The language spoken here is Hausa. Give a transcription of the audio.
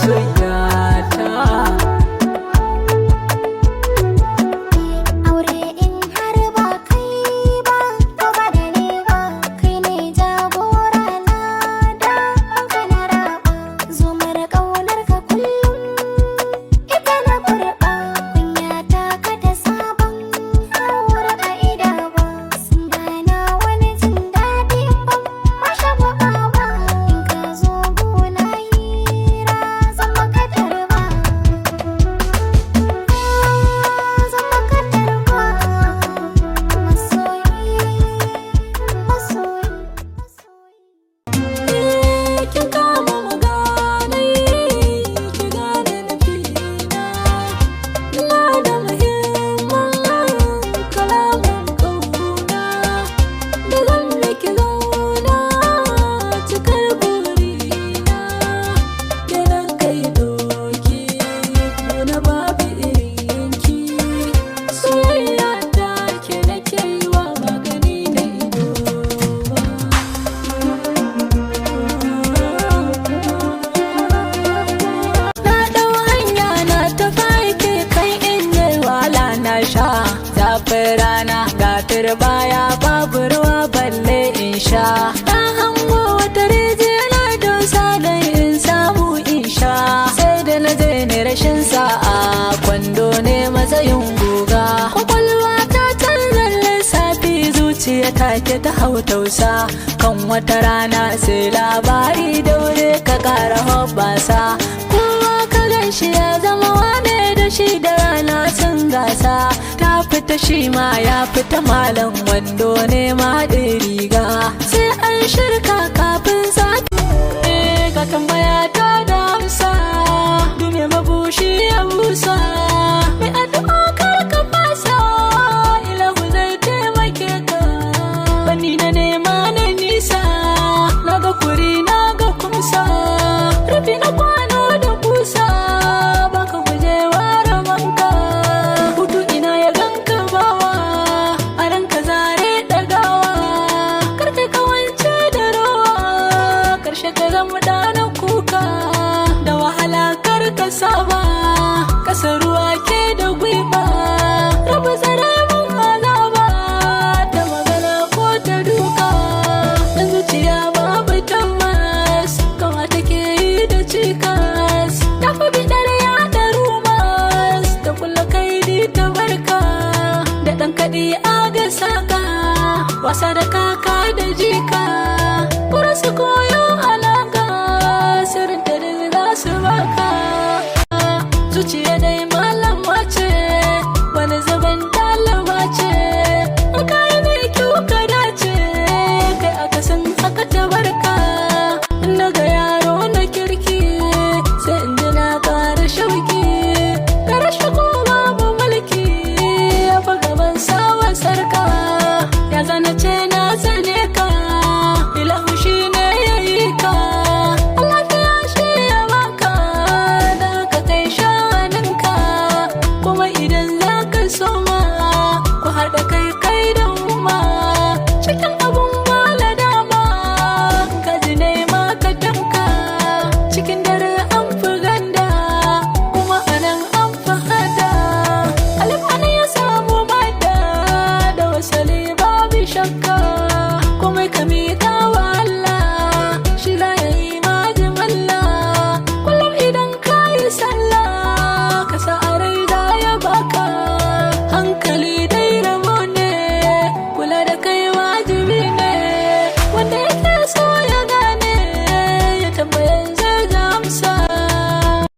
masoyata. Aure in har ba kai ba, to ba da ni ba, kai ne jagora na da ka na raba. Zumar ƙaunar ka kullum ita na kurɓa, kunya ta ka da sabon haura ƙa'ida ba. Sun gana wani jin daɗi ban masha ba in ka zo gona hira zan maka tarba. Zan maka tarba masoyi, masoyi, masoyi. Kin kama magana ki gane nufina, ina da muhimman kalaman ƙauna da zan miki zauna cikar burina. Da na kai doki na babu irinki, soyayya ta ke nake yi wa magani na ido ba. Na ɗau hanya na tafi aiki kai in yi wala na sha zafin rana ga turbaya babu ruwa balle in sha. Na hango wata rijiya na dosa don in samu in sha, sai da na je ni rashin sa'a kwando ne matsayin guga. Kwakwalwa ta canza lissafi zuciya take ta hau tausa, kan wata rana sai labari daure ka ƙara hoɓɓasa. Kowa ka gan shi ya zama wane da shi da rana sun gasa, ta fita shi ma ya fita malam wando ne ma haɗin riga, sai an shirka kafin sati. Ka tambaya ta da amsa, dume mabushi ya busa, mai addu'a kar ka fasa, ilahu zai taimake ka. Bani na nema na nisa, na ga kuri na ga kumsa, rufi na kwano da kusa, baka gujewa ramanka. Hutu ina ya ganka bawa, a ranka zare ɗagawa, kar kai kawance da rawa, karshe ka zama ɗana kuka. Da wahala kar ka saba, kasa ruwa ke da gwiwa, rabu tsare mun azaba, da magana ko ta duka. Dan zuciya babu tabbas, kawa take yi da cikas, ta fi bidar yaɗa rumas, ta kulla kaidi ta barka. Da ɗan kaɗi a ga saka, wasa da kaka da jika, kura su koyo